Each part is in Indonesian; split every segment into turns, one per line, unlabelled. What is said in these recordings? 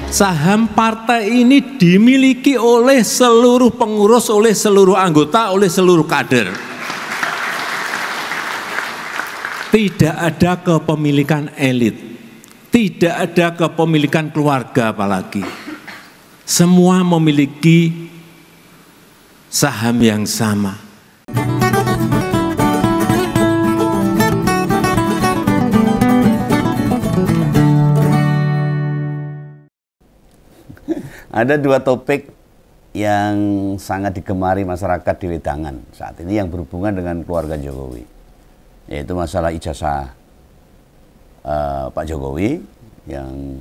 Saham partai ini dimiliki oleh seluruh pengurus, oleh seluruh anggota, oleh seluruh kader. Tidak ada kepemilikan elit, tidak ada kepemilikan keluarga apalagi. Semua memiliki saham yang sama.
Ada dua topik yang sangat digemari masyarakat di Wedangan saat ini yang berhubungan dengan keluarga Jokowi, yaitu masalah ijazah Pak Jokowi yang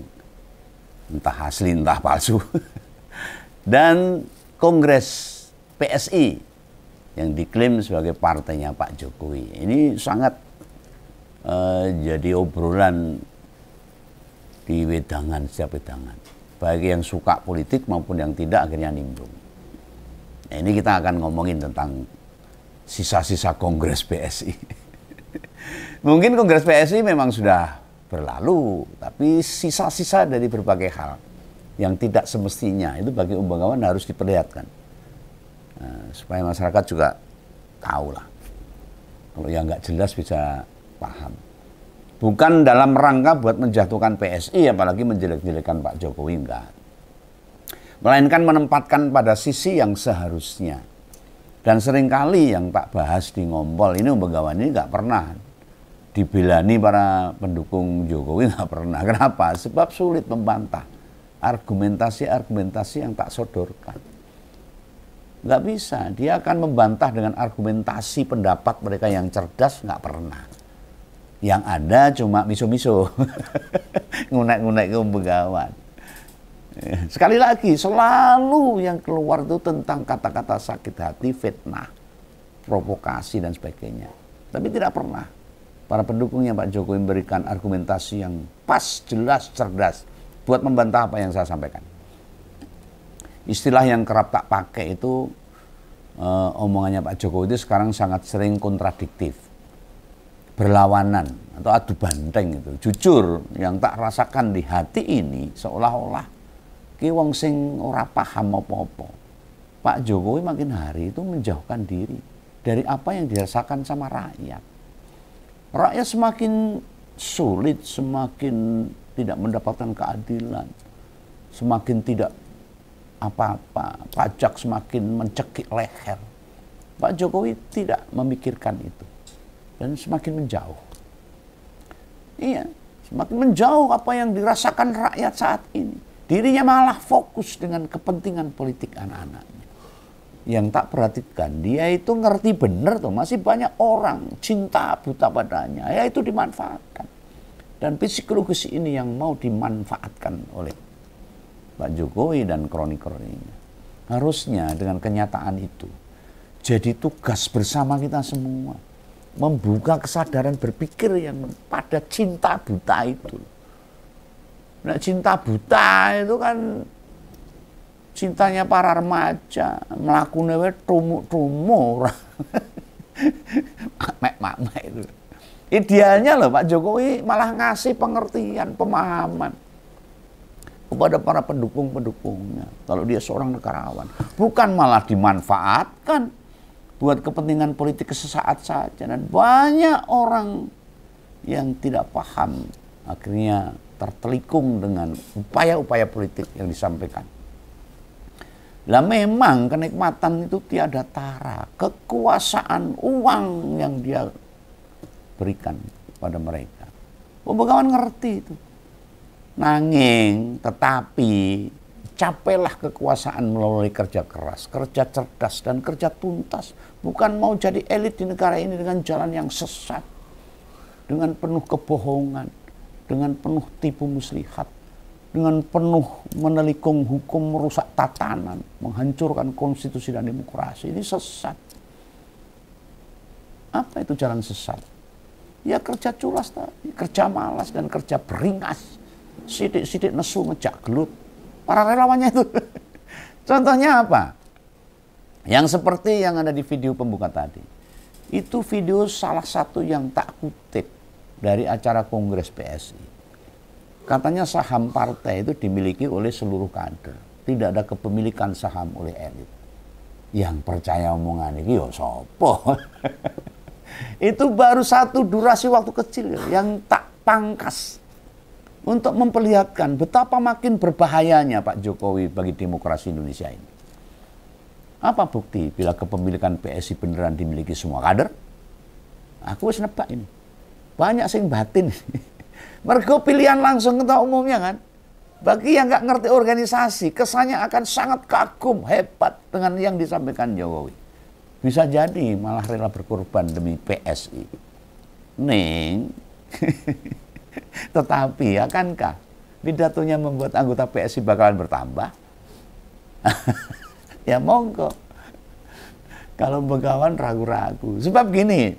entah asli entah palsu dan Kongres PSI yang diklaim sebagai partainya Pak Jokowi. Ini sangat jadi obrolan di Wedangan, setiap Wedangan. Baik yang suka politik maupun yang tidak akhirnya nimbrung. Nah, ini kita akan ngomongin tentang sisa-sisa Kongres PSI. Mungkin Kongres PSI memang sudah berlalu, tapi sisa-sisa dari berbagai hal yang tidak semestinya itu bagi umbagawan harus diperlihatkan. Nah, supaya masyarakat juga tahu lah. Kalau yang nggak jelas bisa paham. Bukan dalam rangka buat menjatuhkan PSI, apalagi menjelek-jelekan Pak Jokowi, enggak. Melainkan menempatkan pada sisi yang seharusnya. Dan seringkali yang tak bahas di Ngompol ini, umbagawan ini enggak pernah dibelani para pendukung Jokowi, enggak pernah. Kenapa? Sebab sulit membantah argumentasi-argumentasi yang tak sodorkan. Enggak bisa, dia akan membantah dengan argumentasi pendapat mereka yang cerdas, enggak pernah. Yang ada cuma miso-miso, ngunek-ngunek ke umbagawan. Sekali lagi, selalu yang keluar itu tentang kata-kata sakit hati, fitnah, provokasi dan sebagainya. Tapi tidak pernah para pendukungnya Pak Jokowi memberikan argumentasi yang pas, jelas, cerdas buat membantah apa yang saya sampaikan. Istilah yang kerap tak pakai itu omongannya Pak Jokowi itu sekarang sangat sering kontradiktif, berlawanan atau adu banteng itu. Jujur yang tak rasakan di hati ini seolah-olah ki wong sing ora paham apa-apa. Pak Jokowi makin hari itu menjauhkan diri dari apa yang dirasakan sama rakyat. Rakyat semakin sulit, semakin tidak mendapatkan keadilan, semakin tidak apa-apa, pajak semakin mencekik leher. Pak Jokowi tidak memikirkan itu. Dan semakin menjauh. Iya, semakin menjauh apa yang dirasakan rakyat saat ini. Dirinya malah fokus dengan kepentingan politik anak-anaknya. Yang tak perhatikan, dia itu ngerti bener tuh, masih banyak orang cinta buta padanya, ya itu dimanfaatkan. Dan psikologis ini yang mau dimanfaatkan oleh Pak Jokowi dan kroni-kroninya. Harusnya dengan kenyataan itu, jadi tugas bersama kita semua. Membuka kesadaran berpikir yang pada cinta buta itu. Nah, cinta buta itu kan cintanya para remaja, melakukan tumu-tumu, mak-mak itu. Idealnya loh Pak Jokowi malah ngasih pengertian, pemahaman kepada para pendukung-pendukungnya. Kalau dia seorang negarawan, bukan malah dimanfaatkan buat kepentingan politik sesaat saja. Dan banyak orang yang tidak paham akhirnya tertelikung dengan upaya-upaya politik yang disampaikan. Lah memang kenikmatan itu tiada tara, kekuasaan, uang yang dia berikan pada mereka. Umbagawan ngerti itu. Nanging tetapi capailah kekuasaan melalui kerja keras, kerja cerdas, dan kerja tuntas. Bukan mau jadi elit di negara ini dengan jalan yang sesat, dengan penuh kebohongan, dengan penuh tipu muslihat, dengan penuh menelikung hukum, merusak tatanan, menghancurkan konstitusi dan demokrasi. Ini sesat. Apa itu jalan sesat? Ya kerja culas tadi, kerja malas dan kerja beringas. Sidik-sidik nesu ngejak gelut. Para relawannya itu. Contohnya apa? Yang seperti yang ada di video pembuka tadi. Itu video salah satu yang tak kutip dari acara Kongres PSI. Katanya saham partai itu dimiliki oleh seluruh kader. Tidak ada kepemilikan saham oleh elit. Yang percaya omongan ini ya sopo. Itu baru satu durasi waktu kecil yang tak pangkas. Untuk memperlihatkan betapa makin berbahayanya Pak Jokowi bagi demokrasi Indonesia ini. Apa bukti bila kepemilikan PSI beneran dimiliki semua kader? Aku wis nebak ini. Banyak sing batin. Mergo pilihan langsung ketua umumnya kan. Bagi yang nggak ngerti organisasi, kesannya akan sangat kagum, hebat dengan yang disampaikan Jokowi. Bisa jadi malah rela berkorban demi PSI. Neng, tetapi akankah pidatonya membuat anggota PSI bakalan bertambah? Ya monggo. Kalau Begawan ragu-ragu. Sebab gini,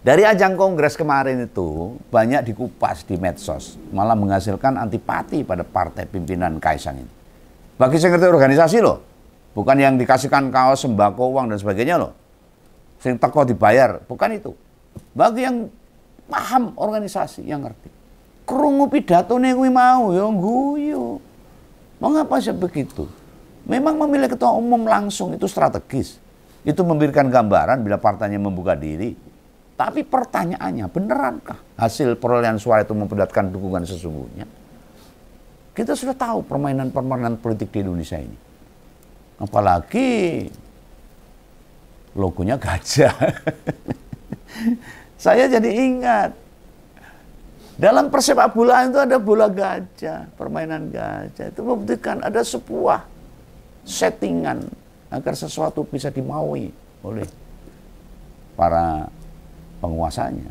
dari ajang kongres kemarin itu banyak dikupas di medsos, malah menghasilkan antipati pada partai pimpinan Kaisang ini. Bagi saya ngerti organisasi loh, bukan yang dikasihkan kaos, sembako, uang dan sebagainya loh. Sing teko dibayar, bukan itu. Bagi yang paham organisasi, yang ngerti. Krungu pidatone kuwi mau ya guyu. Mengapa sih begitu? Memang memilih ketua umum langsung itu strategis. Itu memberikan gambaran bila partainya membuka diri. Tapi pertanyaannya, benerankah hasil perolehan suara itu memperlihatkan dukungan sesungguhnya? Kita sudah tahu permainan-permainan politik di Indonesia ini. Apalagi logonya gajah. Saya jadi ingat, dalam persepak bolaan itu ada bola gajah, permainan gajah. Itu membuktikan ada sebuah settingan agar sesuatu bisa dimaui oleh para penguasanya.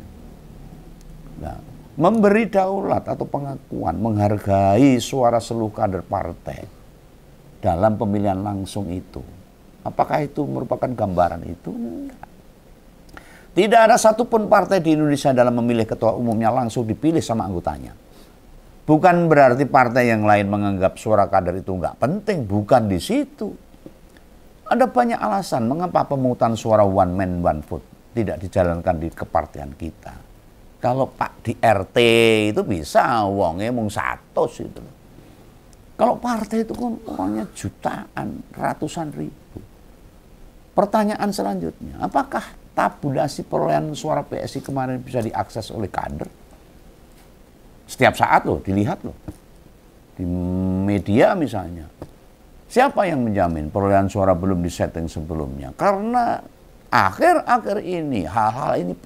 Nah, memberi daulat atau pengakuan, menghargai suara seluruh kader partai dalam pemilihan langsung itu. Apakah itu merupakan gambaran itu? Enggak. Tidak ada satupun partai di Indonesia dalam memilih ketua umumnya langsung dipilih sama anggotanya. Bukan berarti partai yang lain menganggap suara kader itu enggak penting, bukan di situ. Ada banyak alasan mengapa pemungutan suara one man one vote tidak dijalankan di kepartian kita. Kalau Pak di RT itu bisa, wongnya mung 100 itu. Kalau partai itu kan orangnya jutaan, ratusan ribu. Pertanyaan selanjutnya, apakah tabulasi perolehan suara PSI kemarin bisa diakses oleh kader? Setiap saat loh, dilihat loh. Di media misalnya. Siapa yang menjamin perolehan suara belum disetting sebelumnya? Karena akhir-akhir ini, hal-hal ini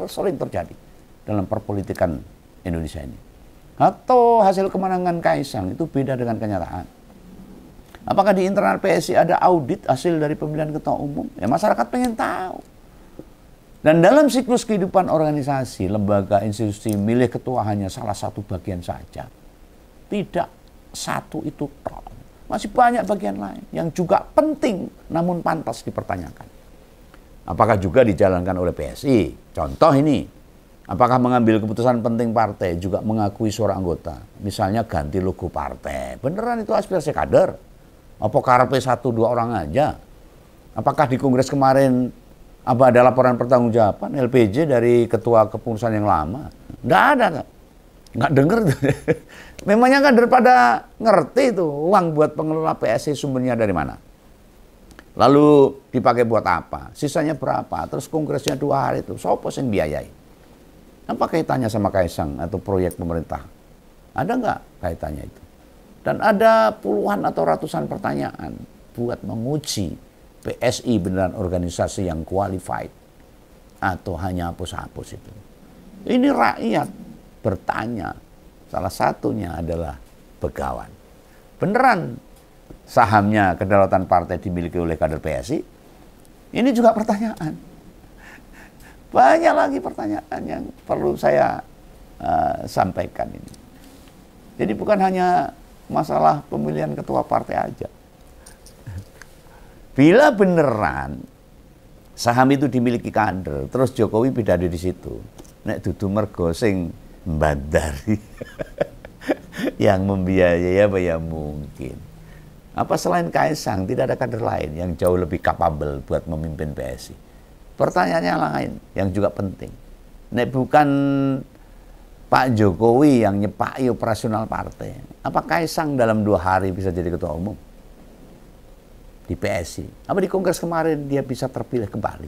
sering terjadi dalam perpolitikan Indonesia ini. Atau hasil kemenangan Kaisang itu beda dengan kenyataan. Apakah di internal PSI ada audit hasil dari pemilihan ketua umum? Ya masyarakat pengen tahu. Dan dalam siklus kehidupan organisasi, lembaga institusi milih ketua hanya salah satu bagian saja. Tidak satu itu tok. Masih banyak bagian lain yang juga penting namun pantas dipertanyakan. Apakah juga dijalankan oleh PSI? Contoh ini, apakah mengambil keputusan penting partai juga mengakui suara anggota? Misalnya ganti logo partai. Beneran itu aspirasi kader? Apa karepe 1-2 orang aja? Apakah di kongres kemarin apa ada laporan pertanggungjawaban LPJ dari ketua kepengurusan yang lama? Nggak ada, nggak denger. Memangnya kan daripada ngerti itu uang buat pengelola PSI sumbernya dari mana? Lalu dipakai buat apa? Sisanya berapa? Terus kongresnya 2 hari itu, sopo yang biayai? Apa kaitannya sama Kaisang atau proyek pemerintah? Ada nggak kaitannya itu? Dan ada puluhan atau ratusan pertanyaan buat menguji PSI beneran organisasi yang qualified atau hanya hapus-hapus itu. Ini rakyat bertanya, salah satunya adalah Begawan. Beneran sahamnya kedaulatan partai dimiliki oleh kader PSI? Ini juga pertanyaan. Banyak lagi pertanyaan yang perlu saya sampaikan ini. Jadi bukan hanya masalah pemilihan ketua partai aja. Bila beneran saham itu dimiliki kader, terus Jokowi pidato di situ, nek dudu mergo sing mbandari yang membiayai apa ya mungkin. Apa selain Kaisang tidak ada kader lain yang jauh lebih capable buat memimpin PSI? Pertanyaannya lain yang juga penting. Nek bukan Pak Jokowi yang nyepaki operasional partai. Apa Kaisang dalam 2 hari bisa jadi ketua umum di PSI? Apa di Kongres kemarin dia bisa terpilih kembali?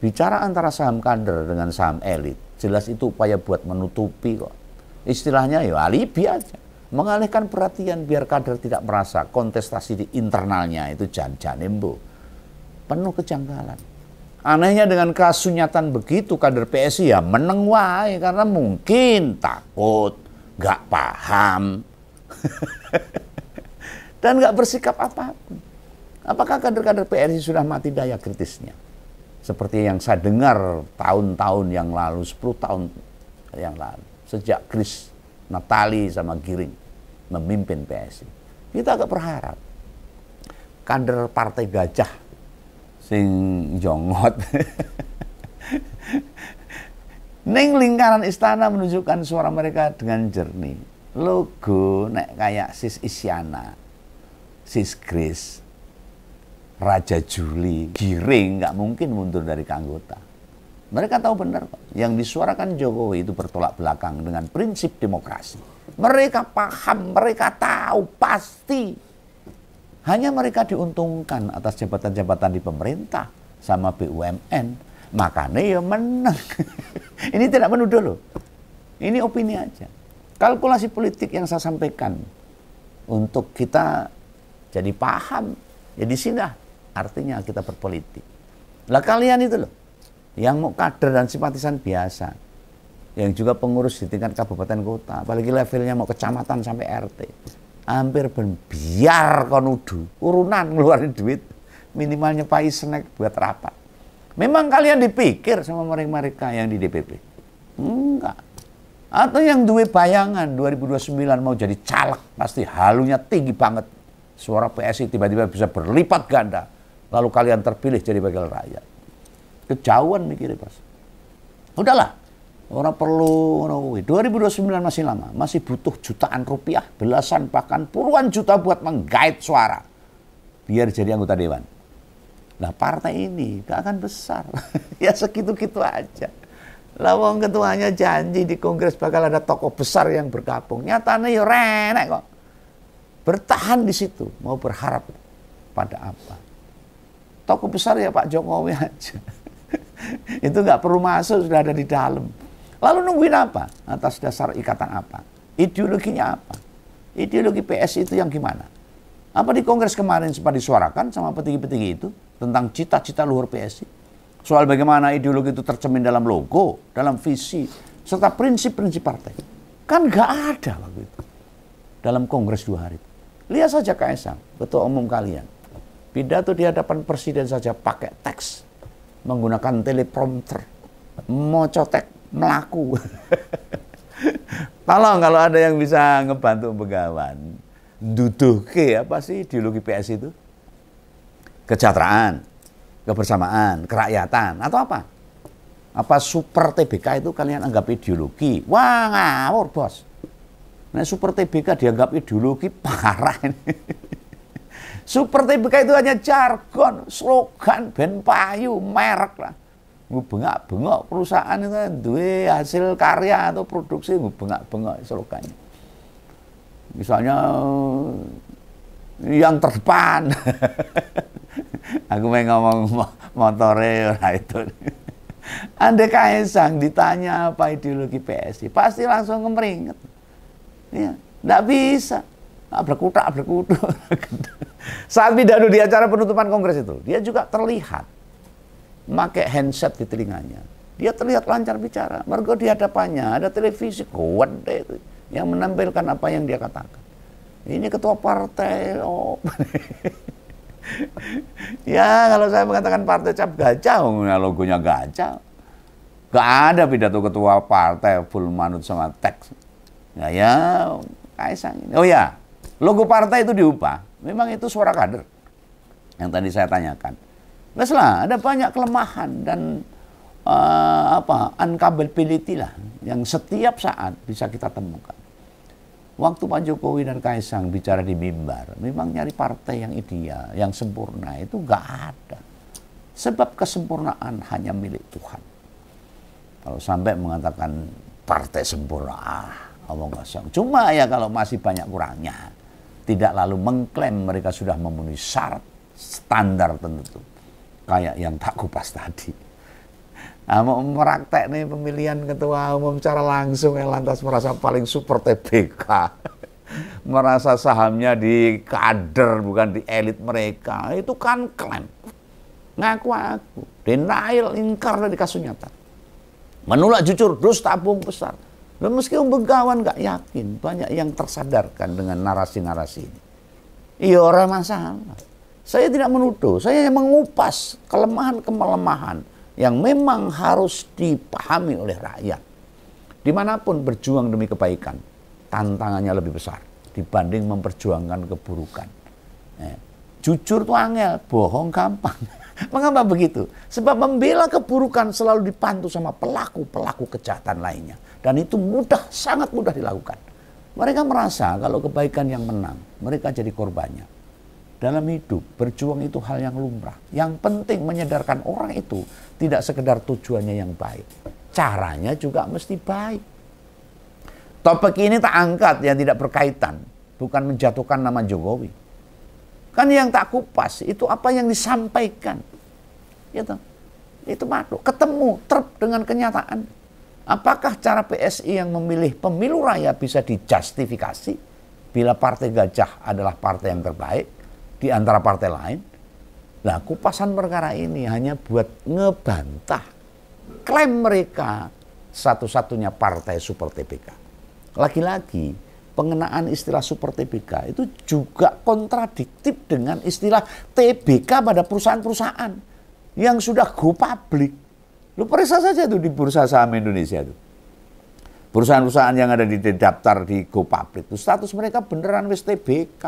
Bicara antara saham kader dengan saham elit, jelas itu upaya buat menutupi kok. Istilahnya ya alibi aja. Mengalihkan perhatian biar kader tidak merasa kontestasi di internalnya itu jan-janembo. Penuh kejanggalan. Anehnya dengan kasunyatan begitu kader PSI ya meneng wae karena mungkin takut, nggak paham, dan nggak bersikap apapun. Apakah kader-kader PSI sudah mati daya kritisnya? Seperti yang saya dengar tahun-tahun yang lalu, 10 tahun yang lalu, sejak Kris Natali sama Giring memimpin PSI. Kita agak berharap kader partai gajah sing jongot ning lingkaran istana menunjukkan suara mereka dengan jernih. Logo nek kayak Sis Isyana, Sis Grace, Raja Juli, Giring nggak mungkin mundur dari keanggota. Mereka tahu benar kok. Yang disuarakan Jokowi itu bertolak belakang dengan prinsip demokrasi. Mereka paham, mereka tahu pasti. Hanya mereka diuntungkan atas jabatan-jabatan di pemerintah sama BUMN. Makanya ya menang. Ini tidak menuduh loh. Ini opini aja. Kalkulasi politik yang saya sampaikan untuk kita jadi paham. Ya di sini artinya kita berpolitik. Lah kalian itu loh, yang mau kader dan simpatisan biasa, yang juga pengurus di tingkat kabupaten kota, apalagi levelnya mau kecamatan sampai RT, hampir biar konudu, urunan ngeluarin duit, minimalnya Pak snack buat rapat. Memang kalian dipikir sama mereka yang di DPP? Enggak. Atau yang duwe bayangan 2029 mau jadi caleg, pasti halunya tinggi banget. Suara PSI tiba-tiba bisa berlipat ganda. Lalu kalian terpilih jadi wakil rakyat. Kejauhan mikirnya pas. Udahlah. Orang perlu 2029 masih lama. Masih butuh jutaan rupiah, belasan bahkan puluhan juta buat menggait suara. Biar jadi anggota dewan. Nah partai ini gak akan besar. Ya segitu-gitu aja. Lawang ketuanya janji di kongres bakal ada tokoh besar yang bergabung. Nyatanya ya renek kok. Bertahan di situ. Mau berharap pada apa? Tokoh besar ya Pak Jokowi aja. Itu nggak perlu masuk, sudah ada di dalam. Lalu nungguin apa? Atas dasar ikatan apa? Ideologinya apa? Ideologi PSI itu yang gimana? Apa di kongres kemarin sempat disuarakan sama petinggi-petinggi itu tentang cita-cita luhur PSI? Soal bagaimana ideologi itu tercermin dalam logo, dalam visi, serta prinsip-prinsip partai. Kan nggak ada waktu itu. Dalam kongres 2 hari. Lihat saja Kaisang, ketua umum kalian. Pidato di hadapan presiden saja pakai teks. Menggunakan teleprompter. Mocotek, melaku. Tolong kalau ada yang bisa ngebantu Begawan. Duduhke apa sih ideologi PSI itu? Kesejahteraan, kebersamaan, kerakyatan, atau apa? Apa super TBK itu kalian anggap ideologi? Wah ngawur bos. Nah super TBK dianggap ideologi parah ini. Super TBK itu hanya jargon, slogan, ben payu, merek lah. Bengak-bengok perusahaan itu duwe hasil karya atau produksi bengak-bengok slogannya. Misalnya yang terdepan. Aku mau ngomong motore lah itu. Andai Kaisang ditanya apa ideologi PSI, pasti langsung ngemeringet. Ya, enggak bisa. Berkutak. Saat pidato di acara penutupan kongres itu, dia juga terlihat pakai handset di telinganya. Dia terlihat lancar bicara. Mergo di hadapannya ada televisi gede itu yang menampilkan apa yang dia katakan. Ini ketua partai. Oh. Ya kalau saya mengatakan partai cap gajah, logonya gajah. Gak ada pidato ketua partai full manut sama teks. Ya Kaisang ini. Oh ya, logo partai itu diubah. Memang itu suara kader yang tadi saya tanyakan. Lah, ada banyak kelemahan dan uncapability lah yang setiap saat bisa kita temukan. Waktu Pak Jokowi dan Kaisang bicara di mimbar, memang nyari partai yang ideal, yang sempurna itu nggak ada. Sebab kesempurnaan hanya milik Tuhan. Kalau sampai mengatakan partai sempurna, omong kosong. Cuma ya kalau masih banyak kurangnya, tidak lalu mengklaim mereka sudah memenuhi syarat standar tertentu, kayak yang tak kupas tadi. Nah, mau meraktek nih pemilihan ketua umum secara langsung, yang lantas merasa paling super TBK, merasa sahamnya di kader bukan di elit mereka, itu kan klaim, ngaku-ngaku, denial, ingkar dari kasus nyata, menolak jujur, dus tabung besar. Dan meskipun Begawan nggak yakin, banyak yang tersadarkan dengan narasi-narasi ini. Iya, orang masalah. Saya tidak menuduh, saya mengupas kelemahan-kelemahan yang memang harus dipahami oleh rakyat. Dimanapun berjuang demi kebaikan, tantangannya lebih besar dibanding memperjuangkan keburukan. Jujur tuh angel, bohong gampang. Mengapa begitu? Sebab membela keburukan selalu dipantu sama pelaku-pelaku kejahatan lainnya. Dan itu mudah, sangat mudah dilakukan. Mereka merasa kalau kebaikan yang menang, mereka jadi korbannya. Dalam hidup, berjuang itu hal yang lumrah. Yang penting menyadarkan orang itu tidak sekedar tujuannya yang baik. Caranya juga mesti baik. Topik ini tak angkat yang tidak berkaitan. Bukan menjatuhkan nama Jokowi. Kan yang tak kupas itu apa yang disampaikan. Gitu. Itu masuk, ketemu, terp dengan kenyataan. Apakah cara PSI yang memilih pemilu raya bisa dijustifikasi bila partai Gajah adalah partai yang terbaik di antara partai lain? Nah, kupasan perkara ini hanya buat ngebantah klaim mereka satu-satunya partai super TBK. Lagi-lagi, pengenaan istilah super TBK itu juga kontradiktif dengan istilah TBK pada perusahaan-perusahaan yang sudah go public. Lu periksa saja tuh di bursa saham Indonesia itu. Perusahaan-perusahaan yang ada di daftar di go public itu status mereka beneran wis TBK.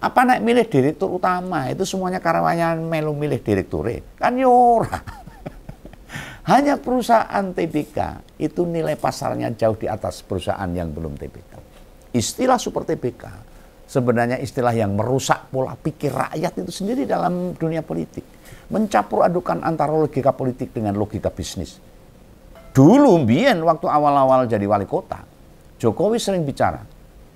Apa naik milih direktur utama itu semuanya karyawannya melu milih direktur kan yora. Hanya perusahaan TBK itu nilai pasarnya jauh di atas perusahaan yang belum TBK. Istilah super TBK sebenarnya istilah yang merusak pola pikir rakyat itu sendiri dalam dunia politik. Mencampur adukan antara logika politik dengan logika bisnis. Dulu mbien waktu awal-awal jadi wali kota, Jokowi sering bicara,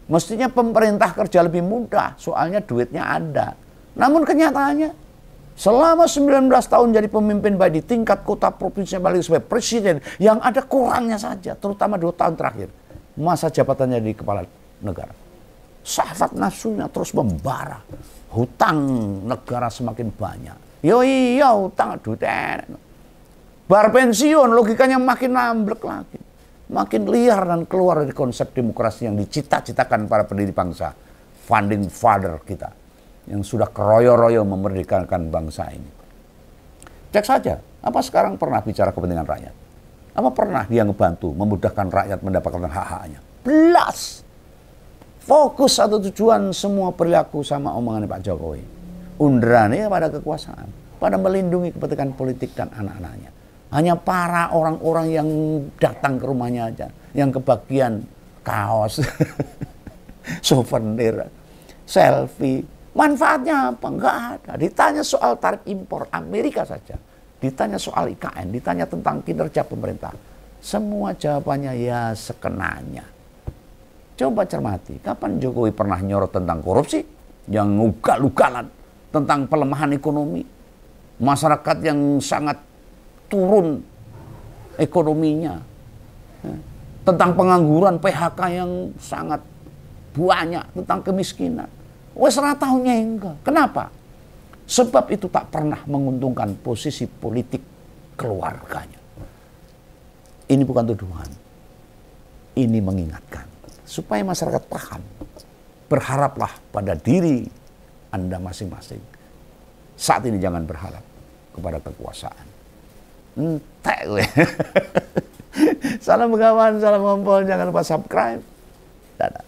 mestinya pemerintah kerja lebih mudah, soalnya duitnya ada. Namun kenyataannya, selama 19 tahun jadi pemimpin baik di tingkat kota, provinsi, balik sebagai presiden, yang ada kurangnya saja, terutama 2 tahun terakhir, masa jabatannya di kepala negara. Syahwat nafsunya terus membara, hutang negara semakin banyak. Yo iya utang duitnya. Bar pensiun logikanya makin namblek lagi. Makin liar dan keluar dari konsep demokrasi yang dicita-citakan para pendiri bangsa. Founding father kita. Yang sudah keroyo-royo memerdekakan bangsa ini. Cek saja, apa sekarang pernah bicara kepentingan rakyat? Apa pernah dia ngebantu memudahkan rakyat mendapatkan hak-haknya? Belas. Fokus atau tujuan semua perilaku sama omongan Pak Jokowi. Undranya pada kekuasaan, pada melindungi kepentingan politik dan anak-anaknya. Hanya para orang-orang yang datang ke rumahnya aja, yang kebagian kaos, souvenir, selfie. Manfaatnya apa? Enggak ada. Ditanya soal tarif impor Amerika saja, ditanya soal IKN, ditanya tentang kinerja pemerintah. Semua jawabannya ya sekenanya. Coba cermati, kapan Jokowi pernah nyorot tentang korupsi yang ugal-ugalan? Tentang pelemahan ekonomi, masyarakat yang sangat turun ekonominya, tentang pengangguran, PHK yang sangat banyak, tentang kemiskinan. Wes rataunya enggak. Kenapa? Sebab itu tak pernah menguntungkan posisi politik keluarganya. Ini bukan tuduhan, ini mengingatkan supaya masyarakat paham. Berharaplah pada diri Anda masing-masing. Saat ini jangan berharap kepada kekuasaan. Entek gue. Salam Begawan, salam ngompol, jangan lupa subscribe. Dadah.